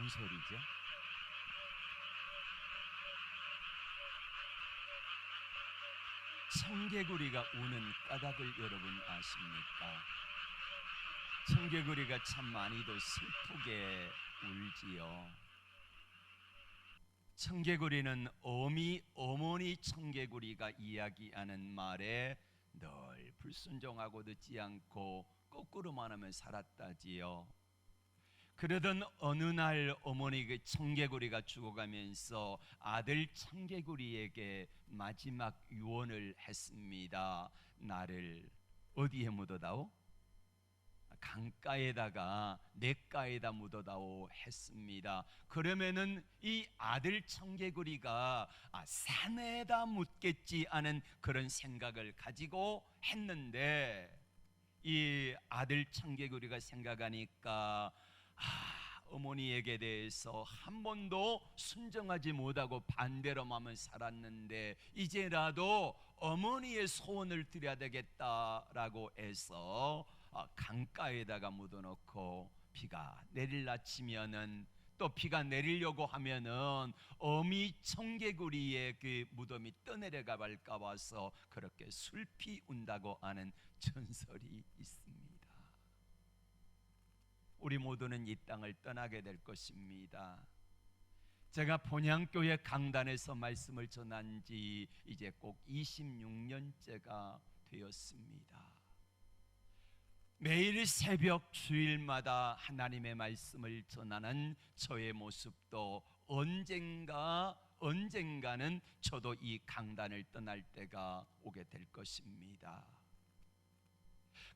무슨 소리죠? 청개구리가 우는 까닭을 여러분 아십니까? 청개구리가 참 많이도 슬프게 울지요. 청개구리는 어머니 청개구리가 이야기하는 말에 늘 불순종하고 듣지 않고 거꾸로만 하면 살았다지요. 그러던 어느 날 어머니 그 청개구리가 죽어가면서 아들 청개구리에게 마지막 유언을 했습니다. 나를 어디에 묻어다오? 강가에다가 냇가에다 묻어다오 했습니다. 그러면은 이 아들 청개구리가 산에다 묻겠지 하는 그런 생각을 가지고 했는데, 이 아들 청개구리가 생각하니까 어머니에게 대해서 한 번도 순종하지 못하고 반대로만 살았는데 이제라도 어머니의 소원을 드려야 되겠다라고 해서 강가에다가 묻어놓고 비가 내릴 아침이면은 또 비가 내리려고 하면은 어미 청개구리의 그 무덤이 떠내려가 발까 봐서 그렇게 슬피 운다고 하는 전설이 있습니다. 우리 모두는 이 땅을 떠나게 될 것입니다. 제가 본향교회 강단에서 말씀을 전한 지 이제 꼭 26년째가 되었습니다. 매일 새벽 주일마다 하나님의 말씀을 전하는 저의 모습도 언젠가는 저도 이 강단을 떠날 때가 오게 될 것입니다.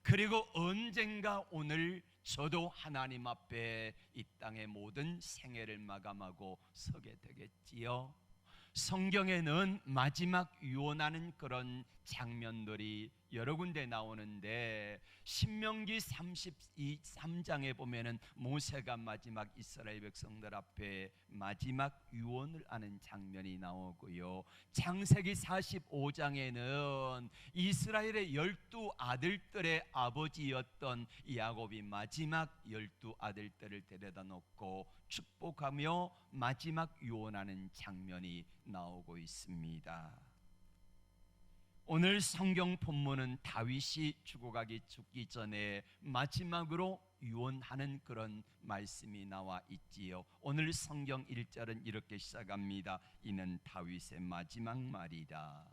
그리고 언젠가 오늘 저도 하나님 앞에 이 땅의 모든 생애를 마감하고 서게 되겠지요. 성경에는 마지막 유언하는 그런 장면들이 여러 군데 나오는데, 신명기 33장에 보면은 모세가 마지막 이스라엘 백성들 앞에 마지막 유언을 하는 장면이 나오고요, 창세기 45장에는 이스라엘의 12 아들들의 아버지였던 야곱이 마지막 12 아들들을 데려다 놓고 축복하며 마지막 유언하는 장면이 나오고 있습니다. 오늘 성경 본문은 다윗이 죽기 전에 마지막으로 유언하는 그런 말씀이 나와 있지요. 오늘 성경 1절은 이렇게 시작합니다. 이는 다윗의 마지막 말이다.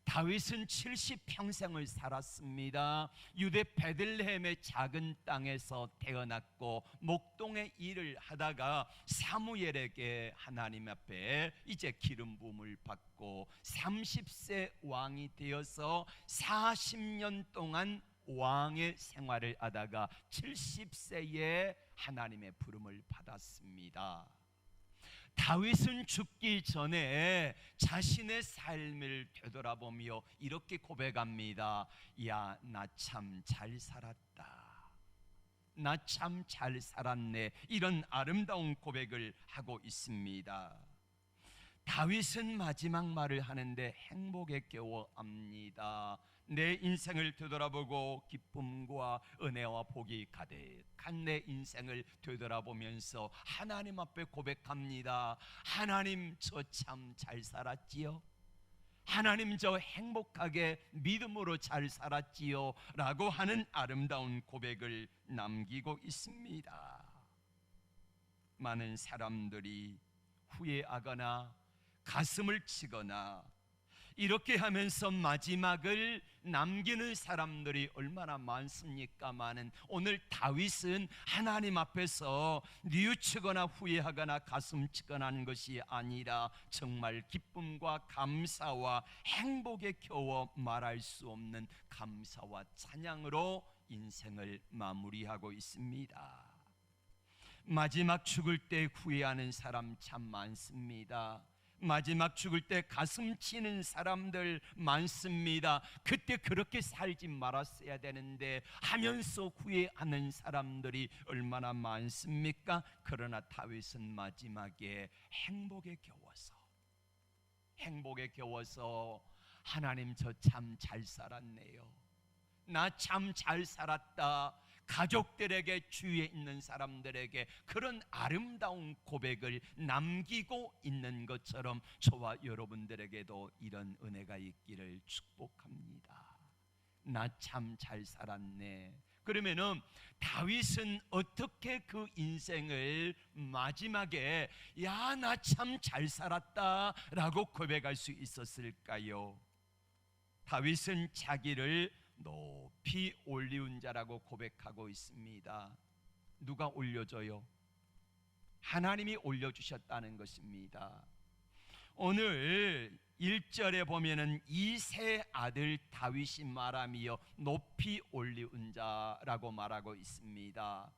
다윗은 70평생을 살았습니다. 유대 베들레헴의 작은 땅에서 태어났고 목동의 일을 하다가 사무엘에게 하나님 앞에 이제 기름 부음을 받고 30세 왕이 되어서 40년 동안 왕의 생활을 하다가 70세에 하나님의 부름을 받았습니다. 다윗은 죽기 전에 자신의 삶을 되돌아보며 이렇게 고백합니다. 야, 나 참 잘 살았다. 나 참 잘 살았네. 이런 아름다운 고백을 하고 있습니다. 다윗은 마지막 말을 하는데 행복에 겨워합니다. 내 인생을 되돌아보고 기쁨과 은혜와 복이 가득한 내 인생을 되돌아보면서 하나님 앞에 고백합니다. 하나님, 저 참 잘 살았지요? 하나님, 저 행복하게 믿음으로 잘 살았지요? 라고 하는 아름다운 고백을 남기고 있습니다. 많은 사람들이 후회하거나 가슴을 치거나 이렇게 하면서 마지막을 남기는 사람들이 얼마나 많습니까마는, 오늘 다윗은 하나님 앞에서 뉘우치거나 후회하거나 가슴 치거나 하는 것이 아니라 정말 기쁨과 감사와 행복에 겨워 말할 수 없는 감사와 찬양으로 인생을 마무리하고 있습니다. 마지막 죽을 때 후회하는 사람 참 많습니다. 마지막 죽을 때 가슴 치는 사람들 많습니다. 그때 그렇게 살지 말았어야 되는데 하면서 후회하는 사람들이 얼마나 많습니까? 그러나 다윗은 마지막에 행복에 겨워서 하나님, 저 참 잘 살았네요. 나 참 잘 살았다. 가족들에게, 주위에 있는 사람들에게 그런 아름다운 고백을 남기고 있는 것처럼 저와 여러분들에게도 이런 은혜가 있기를 축복합니다. 나 참 잘 살았네. 그러면은 다윗은 어떻게 그 인생을 마지막에 야, 나 참 잘 살았다 라고 고백할 수 있었을까요? 다윗은 자기를 높이 올리운 자라고 고백하고 있습니다. 누가 올려줘요? 하나님이 올려주셨다는 것입니다. 오늘 1절에 보면은 이세 아들 다윗이 말하며 높이 올리운 자라고 말하고 있습니다.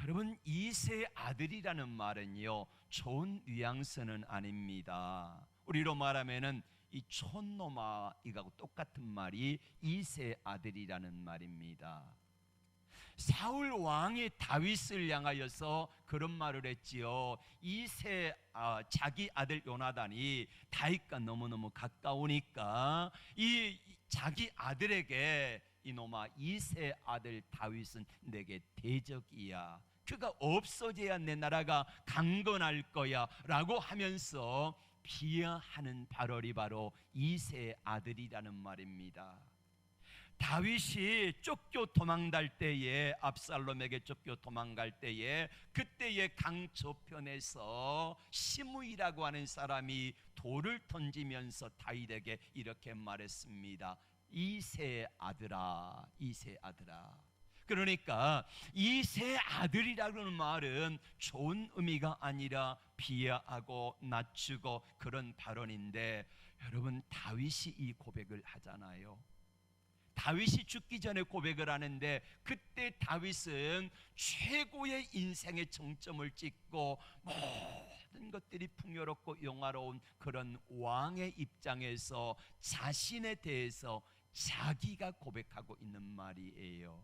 여러분, 이세 아들이라는 말은요, 좋은 뉘앙스는 아닙니다. 우리로 말하면은 이 촌놈아 이거하고 똑같은 말이 이세 아들이라는 말입니다. 사울 왕이 다윗을 향하여서 그런 말을 했지요. 자기 아들 요나단이 다윗과 너무너무 가까우니까 이 자기 아들에게 이놈아 이세 아들 다윗은 내게 대적이야. 그가 없어져야 내 나라가 강건할 거야 라고 하면서 비하하는 발언이 바로 이세 아들이라는 말입니다. 다윗이 쫓겨 도망갈 때에, 압살롬에게 쫓겨 도망갈 때에, 그때의 강 저편에서 시므이라고 하는 사람이 돌을 던지면서 다윗에게 이렇게 말했습니다. 이세 아들아, 이세 아들아. 그러니까 이세 아들이라는 말은 좋은 의미가 아니라 비하하고 낮추고 그런 발언인데, 여러분, 다윗이 이 고백을 하잖아요. 다윗이 죽기 전에 고백을 하는데, 그때 다윗은 최고의 인생의 정점을 찍고 모든 것들이 풍요롭고 영화로운 그런 왕의 입장에서 자신에 대해서 자기가 고백하고 있는 말이에요.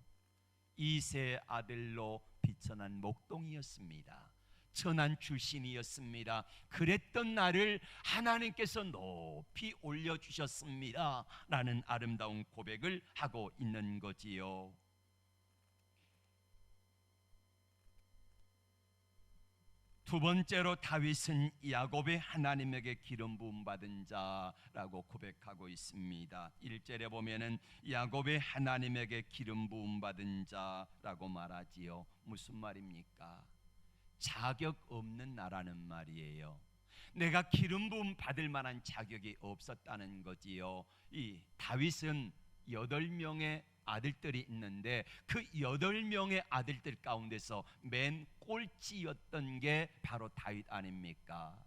이세 아들로 비천한 목동이었습니다. 천한 출신이었습니다. 그랬던 나를 하나님께서 높이 올려주셨습니다 라는 아름다운 고백을 하고 있는 거지요. 두 번째로 다윗은 야곱의 하나님에게 기름 부음 받은 자라고 고백하고 있습니다. 1절에 보면은 야곱의 하나님에게 기름 부음 받은 자라고 말하지요. 무슨 말입니까? 자격 없는 나라는 말이에요. 내가 기름 부음 받을 만한 자격이 없었다는 거지요. 이 다윗은 8명의 아들들이 있는데 그 8명의 아들들 가운데서 맨 꼴찌였던 게 바로 다윗 아닙니까?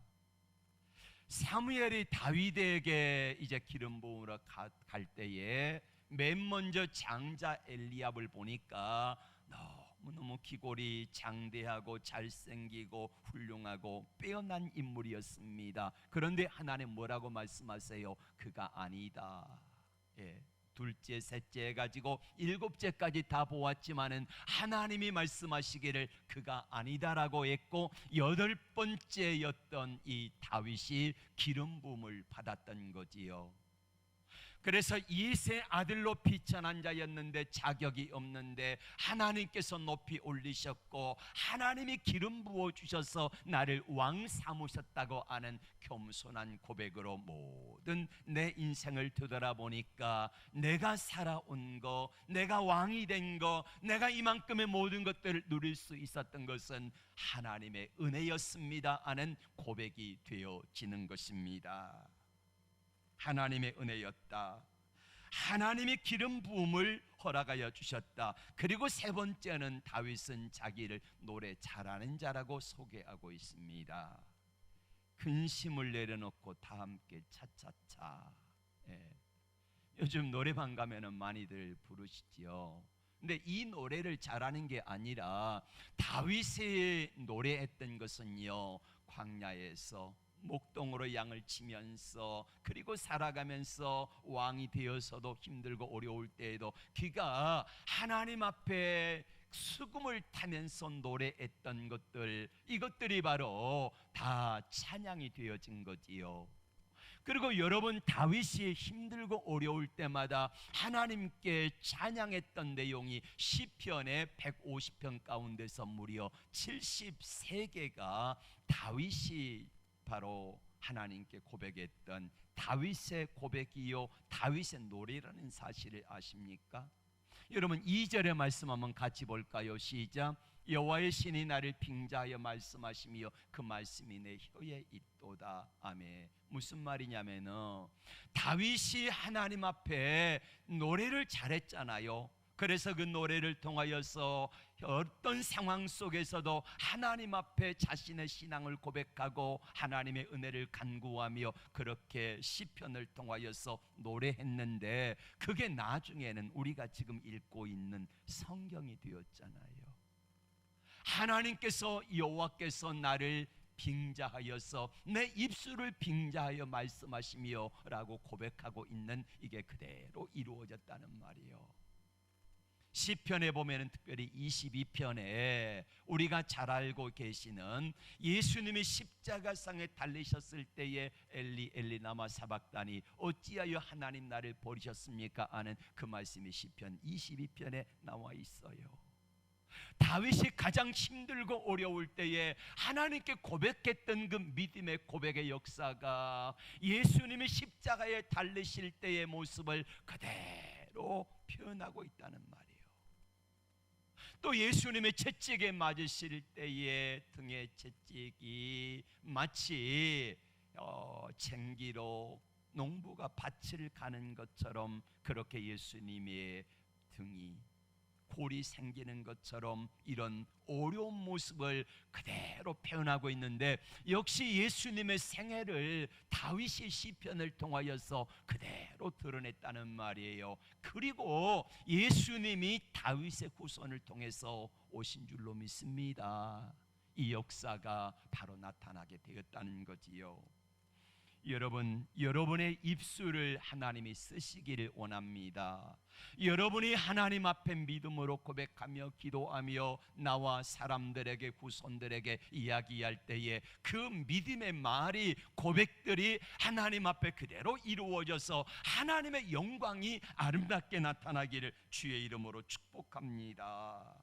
사무엘이 다윗에게 이제 기름 부음으로 갈 때에 맨 먼저 장자 엘리압을 보니까 너무너무 귀골이 장대하고 잘생기고 훌륭하고 빼어난 인물이었습니다. 그런데 하나님 뭐라고 말씀하세요? 그가 아니다. 둘째, 셋째 해가지고 7째까지 다 보았지만은 하나님이 말씀하시기를 그가 아니다라고 했고, 8번째였던 이 다윗이 기름 부음을 받았던 거지요. 그래서 이세 아들로 비천한 자였는데 자격이 없는데 하나님께서 높이 올리셨고 하나님이 기름 부어 주셔서 나를 왕 삼으셨다고 하는 겸손한 고백으로 모든 내 인생을 되돌아보니까 내가 살아온 거, 내가 왕이 된 거, 내가 이만큼의 모든 것들을 누릴 수 있었던 것은 하나님의 은혜였습니다 하는 고백이 되어지는 것입니다. 하나님의 은혜였다. 하나님이 기름 부음을 허락하여 주셨다. 그리고 세 번째는 다윗은 자기를 노래 잘하는 자라고 소개하고 있습니다. 근심을 내려놓고 다 함께 차차차. 요즘 노래방 가면은 많이들 부르시지요. 근데 이 노래를 잘하는 게 아니라 다윗이 노래했던 것은요, 광야에서 목동으로 양을 치면서 그리고 살아가면서 왕이 되어서도 힘들고 어려울 때에도 그가 하나님 앞에 수금을 타면서 노래했던 것들, 이것들이 바로 다 찬양이 되어진 거지요. 그리고 여러분, 다윗이 힘들고 어려울 때마다 하나님께 찬양했던 내용이 시편의 150편 가운데서 무려 73개가 다윗이 바로 하나님께 고백했던 다윗의 고백이요 다윗의 노래라는 사실을 아십니까? 여러분, 2절의 말씀 한번 같이 볼까요? 시작. 여호와의 신이 나를 빙자하여 말씀하시며 그 말씀이 내 혀에 있도다. 아멘. 무슨 말이냐면은 다윗이 하나님 앞에 노래를 잘했잖아요. 그래서 그 노래를 통하여서 어떤 상황 속에서도 하나님 앞에 자신의 신앙을 고백하고 하나님의 은혜를 간구하며 그렇게 시편을 통하여서 노래했는데, 그게 나중에는 우리가 지금 읽고 있는 성경이 되었잖아요. 하나님께서, 여호와께서 나를 빙자하여서 내 입술을 빙자하여 말씀하시며 라고 고백하고 있는, 이게 그대로 이루어졌다는 말이에요. 시편에 보면 특별히 22편에 우리가 잘 알고 계시는 예수님이 십자가상에 달리셨을 때에 엘리 엘리 라마 사박다니 어찌하여 하나님 나를 버리셨습니까 하는 그 말씀이 시편 22편에 나와 있어요. 다윗이 가장 힘들고 어려울 때에 하나님께 고백했던 그 믿음의 고백의 역사가 예수님이 십자가에 달리실 때의 모습을 그대로 표현하고 있다는 말이에요. 또 예수님의 채찍에 맞으실 때의 등의 채찍이 마치 쟁기로 농부가 밭을 가는 것처럼 그렇게 예수님의 등이 골이 생기는 것처럼 이런 어려운 모습을 그대로 표현하고 있는데, 역시 예수님의 생애를 다윗이 시편을 통하여서 그대로 드러냈다는 말이에요. 그리고 예수님이 다윗의 후손을 통해서 오신 줄로 믿습니다. 이 역사가 바로 나타나게 되었다는 거지요. 여러분, 여러분의 입술을 하나님이 쓰시기를 원합니다. 여러분이 하나님 앞에 믿음으로 고백하며 기도하며 나와 사람들에게, 후손들에게 이야기할 때에 그 믿음의 말이, 고백들이 하나님 앞에 그대로 이루어져서 하나님의 영광이 아름답게 나타나기를 주의 이름으로 축복합니다.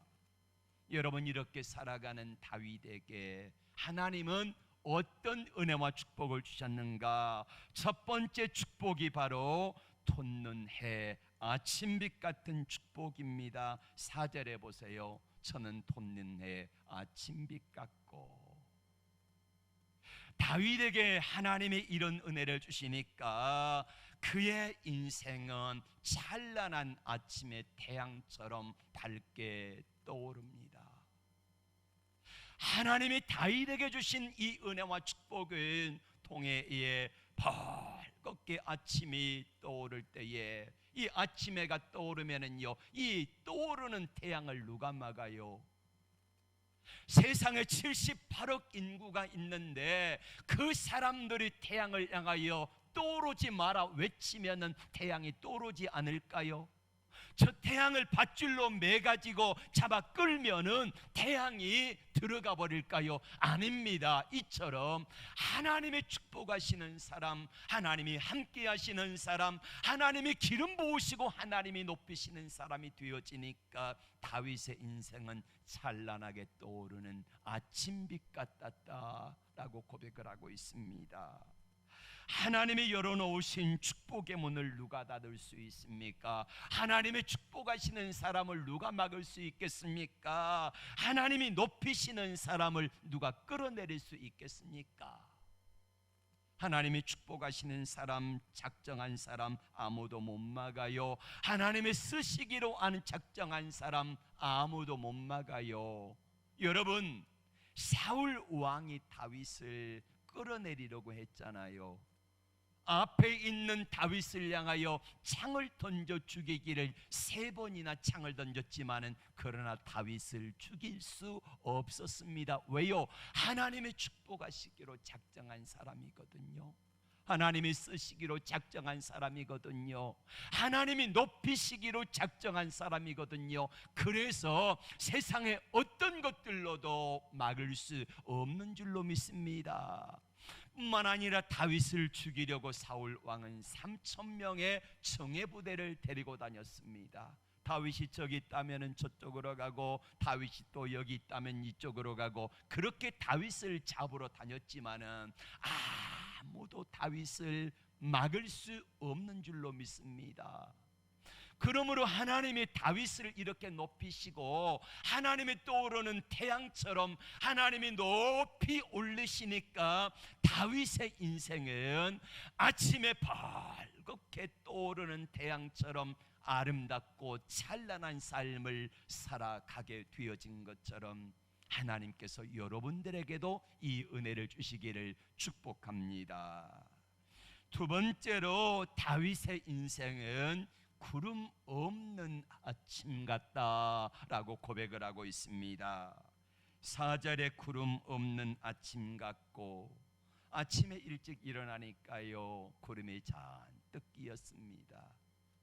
여러분, 이렇게 살아가는 다윗에게 하나님은 어떤 은혜와 축복을 주셨는가? 첫 번째 축복이 바로 돋는 해, 아침빛 같은 축복입니다. 4절에 보세요. 저는 돋는 해, 아침빛 같고. 다윗에게 하나님이 이런 은혜를 주시니까 그의 인생은 찬란한 아침의 태양처럼 밝게 떠오릅니다. 하나님이 다윗에게 주신 이 은혜와 축복은 동해에 밝게 아침이 떠오를 때에, 이 아침해가 떠오르면은요, 이 떠오르는 태양을 누가 막아요? 세상에 78억 인구가 있는데 그 사람들이 태양을 향하여 떠오르지 마라 외치면은 태양이 떠오르지 않을까요? 저 태양을 밧줄로 매가지고 잡아 끌면은 태양이 들어가 버릴까요? 아닙니다. 이처럼 하나님의 축복하시는 사람, 하나님이 함께 하시는 사람, 하나님이 기름 부으시고 하나님이 높이시는 사람이 되어지니까 다윗의 인생은 찬란하게 떠오르는 아침빛 같았다라고 고백을 하고 있습니다. 하나님이 열어놓으신 축복의 문을 누가 닫을 수 있습니까? 하나님의 축복하시는 사람을 누가 막을 수 있겠습니까? 하나님이 높이시는 사람을 누가 끌어내릴 수 있겠습니까? 하나님이 축복하시는 사람, 작정한 사람 아무도 못 막아요. 하나님의 쓰시기로 아는 작정한 사람 아무도 못 막아요. 여러분, 사울 왕이 다윗을 끌어내리려고 했잖아요. 앞에 있는 다윗을 향하여 창을 던져 죽이기를 3번이나 창을 던졌지만은 그러나 다윗을 죽일 수 없었습니다. 왜요? 하나님의 축복하시기로 작정한 사람이거든요. 하나님이 쓰시기로 작정한 사람이거든요. 하나님이 높이시기로 작정한 사람이거든요. 그래서 세상의 어떤 것들로도 막을 수 없는 줄로 믿습니다. 뿐만 아니라 다윗을 죽이려고 사울 왕은 3,000명의 정예부대를 데리고 다녔습니다. 다윗이 저기 있다면 저쪽으로 가고, 다윗이 또 여기 있다면 이쪽으로 가고, 그렇게 다윗을 잡으러 다녔지만은 아무도 다윗을 막을 수 없는 줄로 믿습니다. 그러므로 하나님이 다윗을 이렇게 높이시고, 하나님이 떠오르는 태양처럼 하나님이 높이 올리시니까 다윗의 인생은 아침에 밝게 떠오르는 태양처럼 아름답고 찬란한 삶을 살아가게 되어진 것처럼, 하나님께서 여러분들에게도 이 은혜를 주시기를 축복합니다. 두 번째로, 다윗의 인생은 구름 없는 아침 같다라고 고백을 하고 있습니다. 4절에 구름 없는 아침 같고, 아침에 일찍 일어나니까요, 구름이 잔뜩 끼었습니다.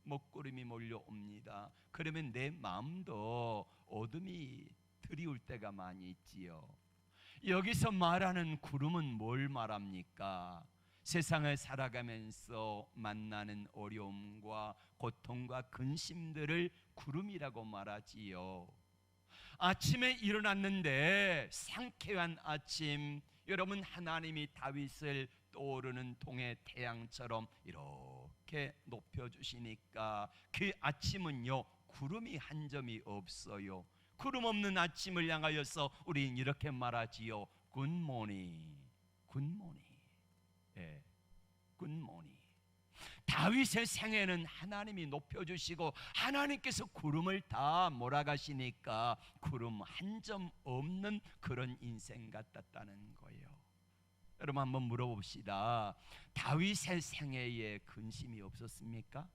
먹구름이 몰려옵니다. 그러면 내 마음도 어둠이 드리울 때가 많이 있지요. 여기서 말하는 구름은 뭘 말합니까? 세상을 살아가면서 만나는 어려움과 고통과 근심들을 구름이라고 말하지요. 아침에 일어났는데 상쾌한 아침, 여러분, 하나님이 다윗을 떠오르는 동해 태양처럼 이렇게 높여주시니까 그 아침은요, 구름이 한 점이 없어요. 구름 없는 아침을 향하여서 우리는 이렇게 말하지요. 굿모닝, 굿모닝. 예, 굿모닝. 다윗의 생애는 하나님이 높여주시고, 하나님께서 구름을 다 몰아가시니까 구름 한 점 없는 그런 인생 같았다는 거예요. 여러분, 한번 물어봅시다. 다윗의 생애에 근심이 없었습니까?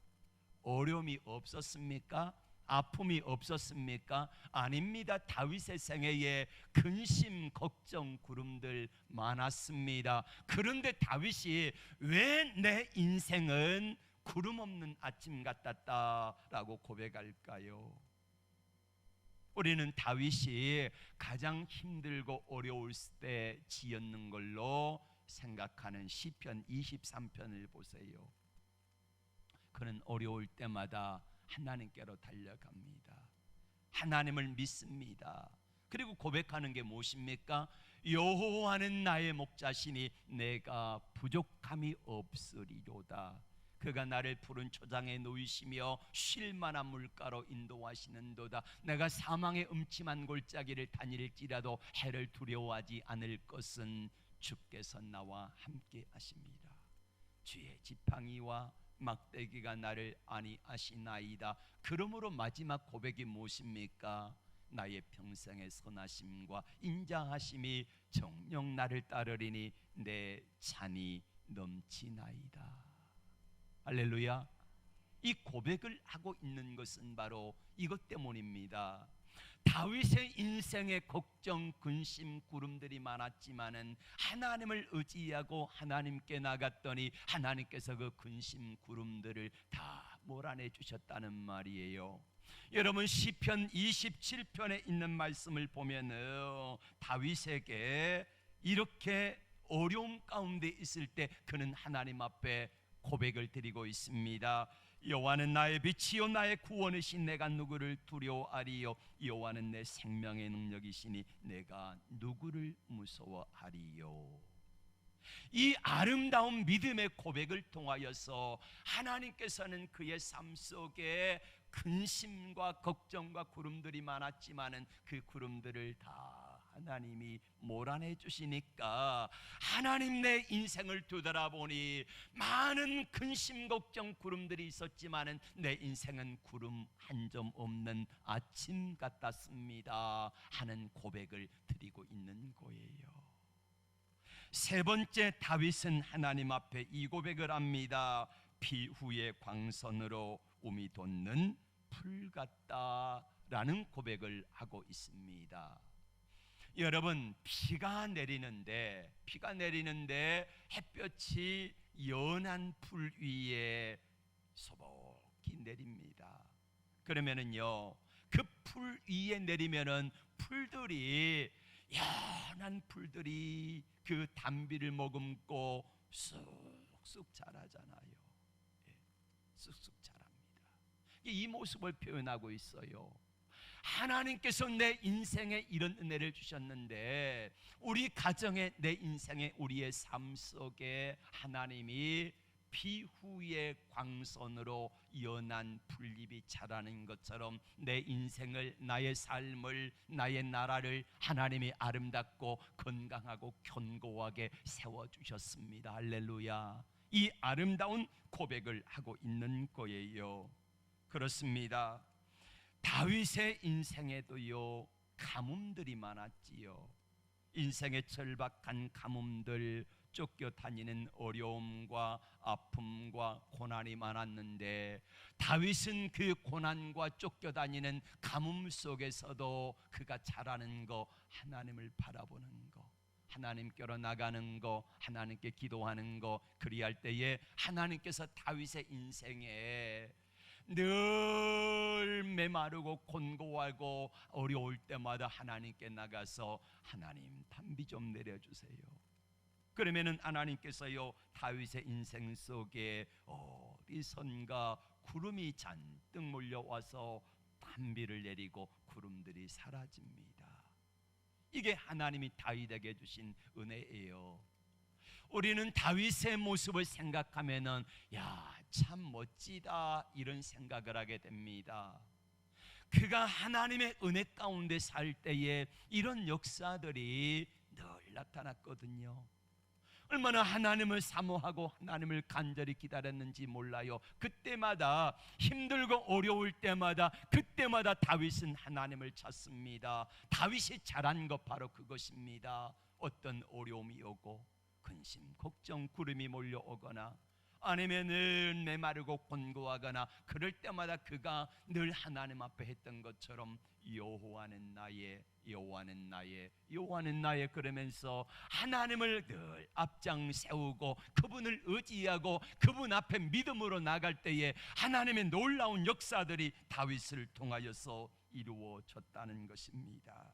어려움이 없었습니까? 아픔이 없었습니까? 아닙니다. 다윗의 생애에 근심, 걱정, 구름들 많았습니다. 그런데 다윗이 왜 내 인생은 구름 없는 아침 같았다라고 고백할까요? 우리는 다윗이 가장 힘들고 어려울 때 지었는 걸로 생각하는 시편 23편을 보세요. 그는 어려울 때마다 하나님께로 달려갑니다. 하나님을 믿습니다. 그리고 고백하는 게 무엇입니까? 여호와는 나의 목자시니 내가 부족함이 없으리로다. 그가 나를 푸른 초장에 놓이시며 쉴 만한 물가로 인도하시는도다. 내가 사망의 음침한 골짜기를 다닐지라도 해를 두려워하지 않을 것은 주께서 나와 함께 하십니다. 주의 지팡이와 막대기가 나를 안위하시나이다. 그러므로 마지막 고백이 무엇입니까? 나의 평생의 선하심과 인자하심이 정녕 나를 따르리니 내 잔이 넘치나이다. 할렐루야. 이 고백을 하고 있는 것은 바로 이것 때문입니다. 다윗의 인생에 걱정, 근심, 구름들이 많았지만은 하나님을 의지하고 하나님께 나갔더니 하나님께서 그 근심, 구름들을 다 몰아내 주셨다는 말이에요. 여러분, 시편 27편에 있는 말씀을 보면은 다윗에게 이렇게 어려움 가운데 있을 때 그는 하나님 앞에 고백을 드리고 있습니다. 여호와는 나의 빛이요 나의 구원이신 내가 누구를 두려워하리요. 여호와는 내 생명의 능력이시니 내가 누구를 무서워하리요. 이 아름다운 믿음의 고백을 통하여서 하나님께서는 그의 삶 속에 근심과 걱정과 구름들이 많았지만은 그 구름들을 다 하나님이 몰아내 주시니까 하나님 내 인생을 되돌아보니 많은 근심, 걱정, 구름들이 있었지만은 내 인생은 구름 한 점 없는 아침 같았습니다 하는 고백을 드리고 있는 거예요. 세 번째, 다윗은 하나님 앞에 이 고백을 합니다. 비후의 광선으로 움이 돋는 풀 같다라는 고백을 하고 있습니다. 여러분, 비가 내리는데 햇볕이 연한 풀 위에 소복히 내립니다. 그러면은요, 그 풀 위에 내리면은 풀들이 연한 풀들이 그 단비를 머금고 쑥쑥 자라잖아요. 예, 쑥쑥 자랍니다. 이 모습을 표현하고 있어요. 하나님께서 내 인생에 이런 은혜를 주셨는데, 우리 가정에, 내 인생에, 우리의 삶 속에 하나님이 비후의 광선으로 연한 풀잎이 자라는 것처럼 내 인생을, 나의 삶을, 나의 나라를 하나님이 아름답고 건강하고 견고하게 세워주셨습니다. 할렐루야. 이 아름다운 고백을 하고 있는 거예요. 그렇습니다. 다윗의 인생에도요, 가뭄들이 많았지요. 인생의 절박한 가뭄들, 쫓겨다니는 어려움과 아픔과 고난이 많았는데, 다윗은 그 고난과 쫓겨다니는 가뭄 속에서도 그가 잘하는 거, 하나님을 바라보는 거, 하나님께로 나가는 거, 하나님께 기도하는 거, 그리할 때에 하나님께서 다윗의 인생에 늘 메마르고 곤고하고 어려울 때마다 하나님께 나가서 하나님 단비 좀 내려주세요. 그러면은 하나님께서요, 다윗의 인생 속에 어디선가 구름이 잔뜩 몰려와서 단비를 내리고 구름들이 사라집니다. 이게 하나님이 다윗에게 주신 은혜예요. 우리는 다윗의 모습을 생각하면은 참 멋지다, 이런 생각을 하게 됩니다. 그가 하나님의 은혜 가운데 살 때에 이런 역사들이 늘 나타났거든요. 얼마나 하나님을 사모하고 하나님을 간절히 기다렸는지 몰라요. 그때마다 힘들고 어려울 때마다, 그때마다 다윗은 하나님을 찾습니다. 다윗이 잘한 것 바로 그것입니다. 어떤 어려움이 오고 근심, 걱정, 구름이 몰려오거나 아니면은 메마르고 곤고하거나 그럴 때마다 그가 늘 하나님 앞에 했던 것처럼 여호와는 나의, 여호와는 나의, 여호와는 나의, 그러면서 하나님을 늘 앞장 세우고 그분을 의지하고 그분 앞에 믿음으로 나갈 때에 하나님의 놀라운 역사들이 다윗을 통하여서 이루어졌다는 것입니다.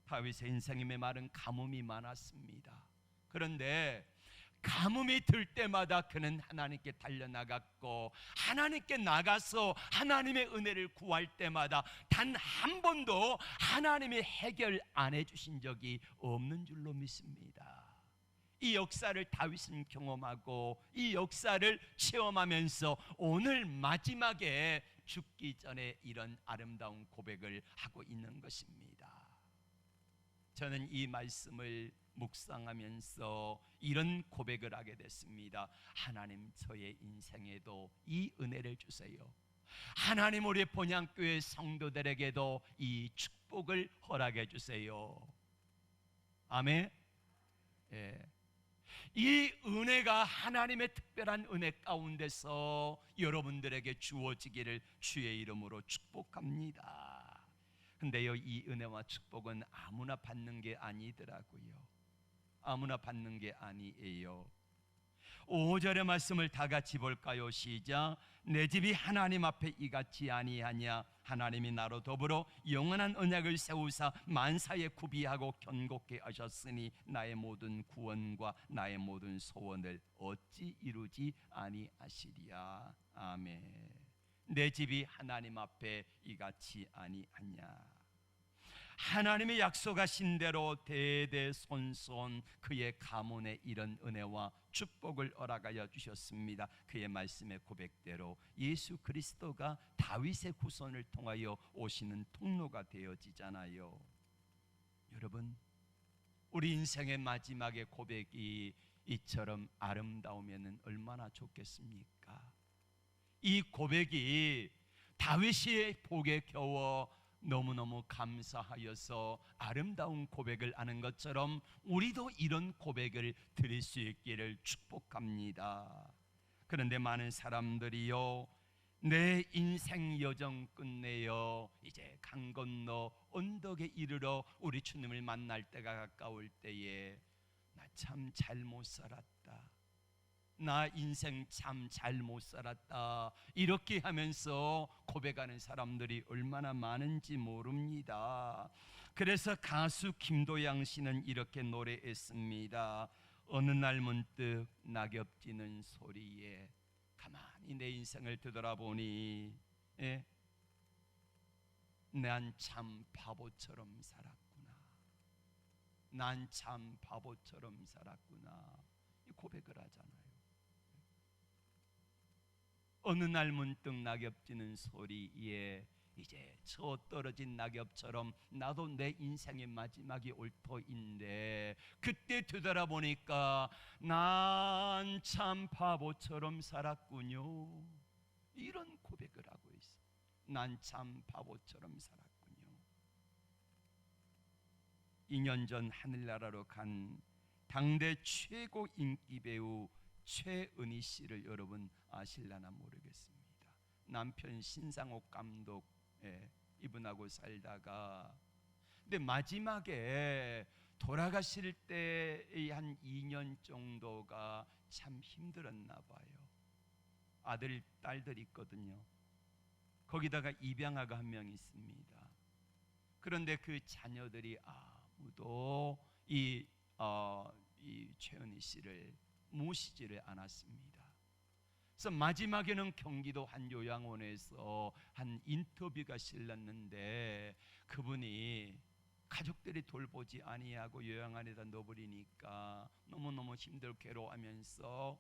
다윗의 인생의 메마른 가뭄이 많았습니다. 그런데 가뭄이 들 때마다 그는 하나님께 달려나갔고, 하나님께 나가서 하나님의 은혜를 구할 때마다 단 한 번도 하나님이 해결 안 해주신 적이 없는 줄로 믿습니다. 이 역사를 다윗은 경험하고 이 역사를 체험하면서 오늘 마지막에 죽기 전에 이런 아름다운 고백을 하고 있는 것입니다. 저는 이 말씀을 묵상하면서 이런 고백을 하게 됐습니다. 하나님, 저의 인생에도 이 은혜를 주세요. 하나님, 우리 본향교회 성도들에게도 이 축복을 허락해 주세요. 아멘. 예. 이 은혜가 하나님의 특별한 은혜 가운데서 여러분들에게 주어지기를 주의 이름으로 축복합니다. 근데요, 이 은혜와 축복은 아무나 받는 게 아니더라고요. 아무나 받는 게 아니에요. 5절의 말씀을 다 같이 볼까요? 시작. 내 집이 하나님 앞에 이같이 아니하냐. 하나님이 나로 더불어 영원한 언약을 세우사 만사에 구비하고 견고케 하셨으니 나의 모든 구원과 나의 모든 소원을 어찌 이루지 아니하시리야. 아멘. 내 집이 하나님 앞에 이같이 아니하냐. 하나님이 약속하신 대로 대대손손 그의 가문에 이런 은혜와 축복을 허락하여 주셨습니다. 그의 말씀의 고백대로 예수 그리스도가 다윗의 후손을 통하여 오시는 통로가 되어지잖아요. 여러분, 우리 인생의 마지막의 고백이 이처럼 아름다우면 얼마나 좋겠습니까? 이 고백이 다윗의 복에 겨워 너무너무 감사하여서 아름다운 고백을 하는 것처럼 우리도 이런 고백을 드릴 수 있기를 축복합니다. 그런데 많은 사람들이요, 내 인생 여정 끝내요 이제 강 건너 언덕에 이르러 우리 주님을 만날 때가 가까울 때에 나 참 잘못 살았다, 나 인생 참 잘못 살았다, 이렇게 하면서 고백하는 사람들이 얼마나 많은지 모릅니다. 그래서 가수 김도양 씨는 이렇게 노래했습니다. 어느 날 문득 낙엽지는 소리에 가만히 내 인생을 되돌아보니 난 참 바보처럼 살았구나. 난 참 바보처럼 살았구나. 이 고백을 하잖아요. 어느 날 문득 낙엽지는 소리에 이제 저 떨어진 낙엽처럼 나도 내 인생의 마지막이 올 터인데 그때 되돌아보니까 난 참 바보처럼 살았군요. 이런 고백을 하고 있어. 난 참 바보처럼 살았군요. 2년 전 하늘나라로 간 당대 최고 인기 배우 최은희 씨를 여러분 아실라나 모르겠습니다. 남편 신상옥 감독 이분하고 살다가 근데 마지막에 돌아가실 때의 한 2년 정도가 참 힘들었나 봐요. 아들, 딸들 있거든요. 거기다가 입양아가 한 명 있습니다. 그런데 그 자녀들이 아무도 이 최은희 씨를 모시지를 않았습니다. 그래서 마지막에는 경기도 한 요양원에서 한 인터뷰가 실렸는데 그분이 가족들이 돌보지 아니하고 요양원에다 넣어버리니까 너무너무 힘들고 괴로워하면서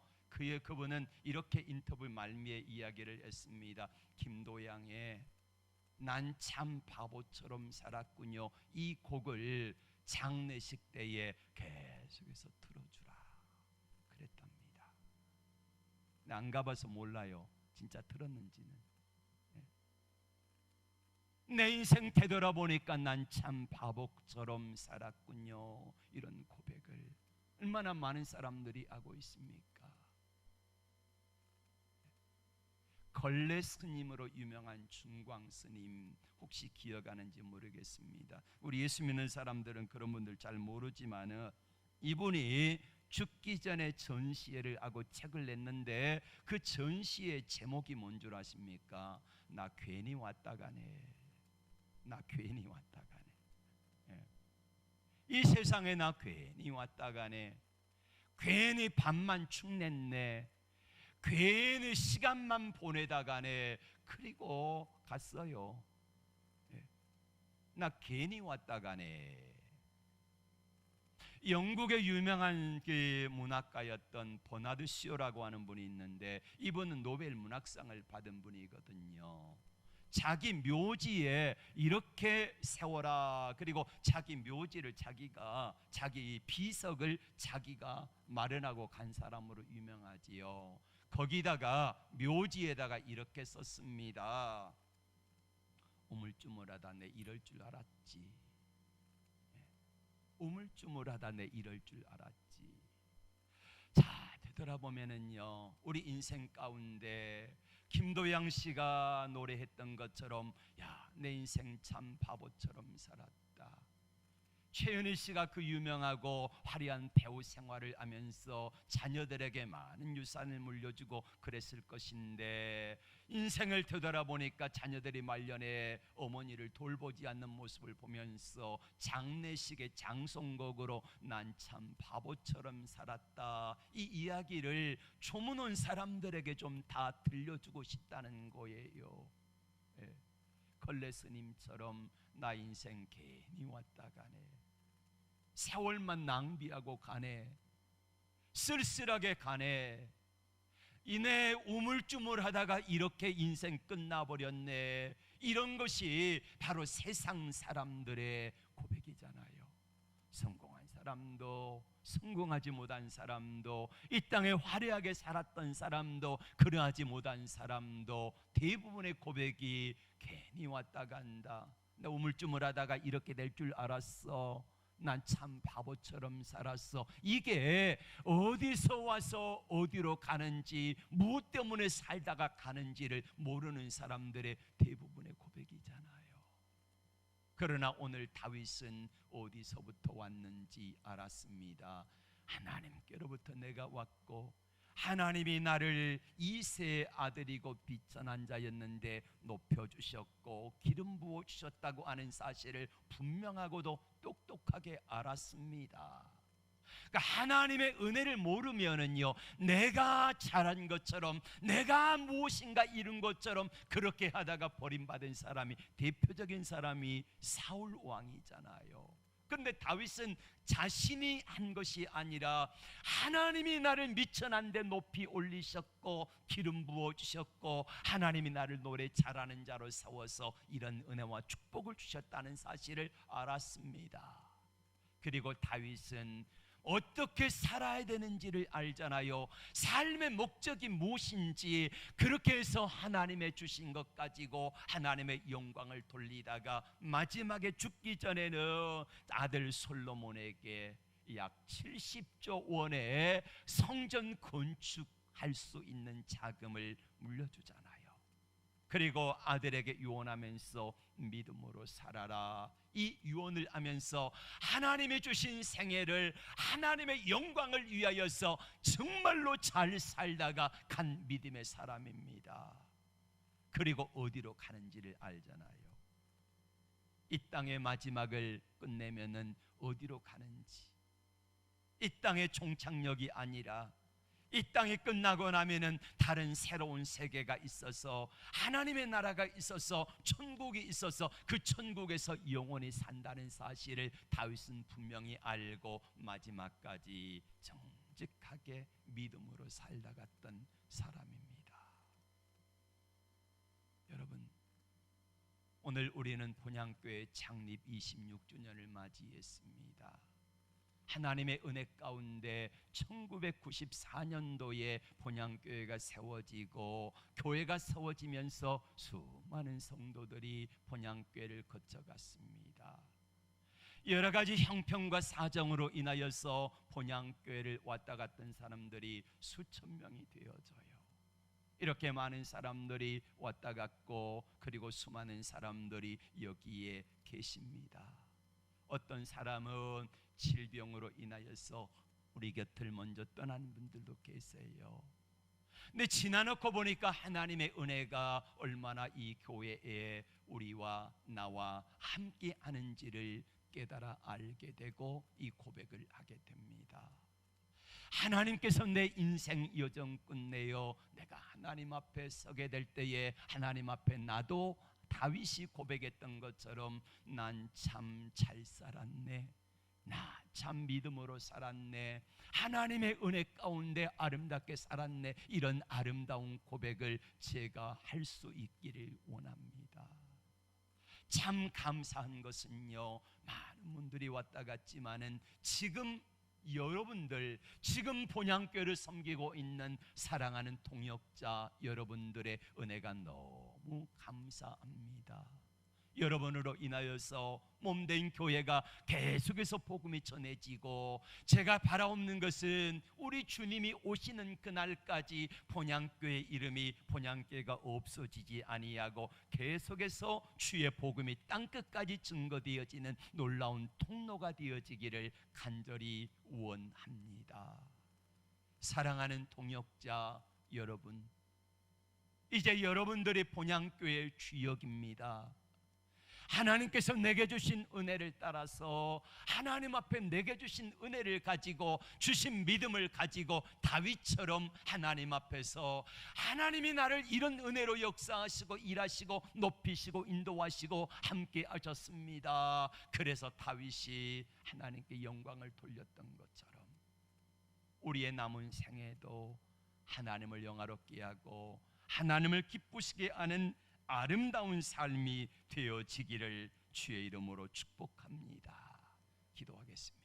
그분은 이렇게 인터뷰 말미에 이야기를 했습니다. 김도양의 난 참 바보처럼 살았군요. 이 곡을 장례식 때에 계속해서 틀어주라 그랬답니다. 안 가봐서 몰라요. 진짜 들었는지는. 내 인생 되돌아보니까 난 참 바보처럼 살았군요. 이런 고백을 얼마나 많은 사람들이 하고 있습니까? 걸레 스님으로 유명한 준광 스님 혹시 기억하는지 모르겠습니다. 우리 예수 믿는 사람들은 그런 분들 잘 모르지만은 이분이 죽기 전에 전시회를 하고 책을 냈는데 그 전시의 제목이 뭔 줄 아십니까? 나 괜히 왔다 가네. 나 괜히 왔다 가네. 이 세상에 나 괜히 왔다 가네. 괜히 밤만 축냈네. 괜히 시간만 보내다가네. 그리고 갔어요. 나 괜히 왔다가네. 영국의 유명한 그 문학가였던 버나드 시오라고 하는 분이 있는데 이분은 노벨 문학상을 받은 분이거든요. 자기 묘지에 이렇게 세워라. 그리고 자기 묘지를 자기 비석을 자기가 마련하고 간 사람으로 유명하지요. 거기다가 묘지에다가 이렇게 썼습니다. 우물쭈물하다 내 이럴 줄 알았지. 우물쭈물하다 내 이럴 줄 알았지. 자, 되돌아보면은요, 우리 인생 가운데 김도양 씨가 노래했던 것처럼 야, 내 인생 참 바보처럼 살았다. 최은희 씨가 그 유명하고 화려한 배우 생활을 하면서 자녀들에게 많은 유산을 물려주고 그랬을 것인데 인생을 되돌아보니까 자녀들이 말년에 어머니를 돌보지 않는 모습을 보면서 장례식의 장송곡으로 난 참 바보처럼 살았다. 이 이야기를 조문 온 사람들에게 좀 다 들려주고 싶다는 거예요. 걸레 스님처럼 나 인생 괜히 왔다 가네. 세월만 낭비하고 가네. 쓸쓸하게 가네. 이내 우물쭈물하다가 이렇게 인생 끝나버렸네. 이런 것이 바로 세상 사람들의 고백이잖아요. 성공한 사람도 성공하지 못한 사람도 이 땅에 화려하게 살았던 사람도 그러하지 못한 사람도 대부분의 고백이 괜히 왔다 간다. 나 우물쭈물하다가 이렇게 될 줄 알았어. 난 참 바보처럼 살았어. 이게 어디서 와서 어디로 가는지 무엇 때문에 살다가 가는지를 모르는 사람들의 대부분의 고백이잖아요. 그러나 오늘 다윗은 어디서부터 왔는지 알았습니다. 하나님께로부터 내가 왔고 하나님이 나를 이새의 아들이고 비천한 자였는데 높여주셨고 기름 부어주셨다고 하는 사실을 분명하고도 똑똑하게 알았습니다. 그러니까 하나님의 은혜를 모르면은요, 내가 잘한 것처럼, 내가 무엇인가 이룬 것처럼 그렇게 하다가 버림받은 사람이, 대표적인 사람이 사울 왕이잖아요. 그런데 다윗은 자신이 한 것이 아니라 하나님이 나를 미천한 데 높이 올리셨고 기름 부어주셨고 하나님이 나를 노래 잘하는 자로 세워서 이런 은혜와 축복을 주셨다는 사실을 알았습니다. 그리고 다윗은 어떻게 살아야 되는지를 알잖아요. 삶의 목적이 무엇인지, 그렇게 해서 하나님의 주신 것 가지고 하나님의 영광을 돌리다가 마지막에 죽기 전에는 아들 솔로몬에게 약 70조 원의 성전 건축할 수 있는 자금을 물려주잖아요. 그리고 아들에게 유언하면서 믿음으로 살아라, 이 유언을 하면서 하나님이 주신 생애를 하나님의 영광을 위하여서 정말로 잘 살다가 간 믿음의 사람입니다. 그리고 어디로 가는지를 알잖아요. 이 땅의 마지막을 끝내면은 어디로 가는지, 이 땅의 종착역이 아니라 이 땅이 끝나고 나면은 다른 새로운 세계가 있어서 하나님의 나라가 있어서 천국이 있어서 그 천국에서 영원히 산다는 사실을 다윗은 분명히 알고 마지막까지 정직하게 믿음으로 살다 갔던 사람입니다. 여러분, 오늘 우리는 본향교회 창립 26주년을 맞이했습니다. 하나님의 은혜 가운데 1994년도에 본향교회가 세워지고 교회가 세워지면서 수많은 성도들이 본향교회를 거쳐갔습니다. 여러 가지 형편과 사정으로 인하여서 본향교회를 왔다 갔던 사람들이 수천 명이 되어져요. 이렇게 많은 사람들이 왔다 갔고, 그리고 수많은 사람들이 여기에 계십니다. 어떤 사람은 질병으로 인하여서 우리 곁을 먼저 떠난 분들도 계세요. 근데 지나놓고 보니까 하나님의 은혜가 얼마나 이 교회에 우리와 나와 함께 하는지를 깨달아 알게 되고 이 고백을 하게 됩니다. 하나님께서 내 인생 여정 끝내요, 내가 하나님 앞에 서게 될 때에 하나님 앞에 나도 다윗이 고백했던 것처럼 난 참 잘 살았네, 나 참 믿음으로 살았네, 하나님의 은혜 가운데 아름답게 살았네, 이런 아름다운 고백을 제가 할 수 있기를 원합니다. 참 감사한 것은요, 많은 분들이 왔다 갔지만은 지금 여러분들, 지금 본향교회를 섬기고 있는 사랑하는 동역자 여러분들의 은혜가 너무 감사합니다. 여러분으로 인하여서 몸된 교회가 계속해서 복음이 전해지고, 제가 바라옵는 것은 우리 주님이 오시는 그날까지 본향교회 이름이 본향교회가 없어지지 아니하고 계속해서 주의 복음이 땅끝까지 증거되어지는 놀라운 통로가 되어지기를 간절히 원합니다. 사랑하는 동역자 여러분, 이제 여러분들이 본향교회의 주역입니다. 하나님께서 내게 주신 은혜를 따라서, 하나님 앞에 내게 주신 은혜를 가지고, 주신 믿음을 가지고 다윗처럼 하나님 앞에서 하나님이 나를 이런 은혜로 역사하시고 일하시고 높이시고 인도하시고 함께 하셨습니다. 그래서 다윗이 하나님께 영광을 돌렸던 것처럼 우리의 남은 생애도 하나님을 영화롭게 하고 하나님을 기쁘시게 하는 아름다운 삶이 되어지기를 주의 이름으로 축복합니다. 기도하겠습니다.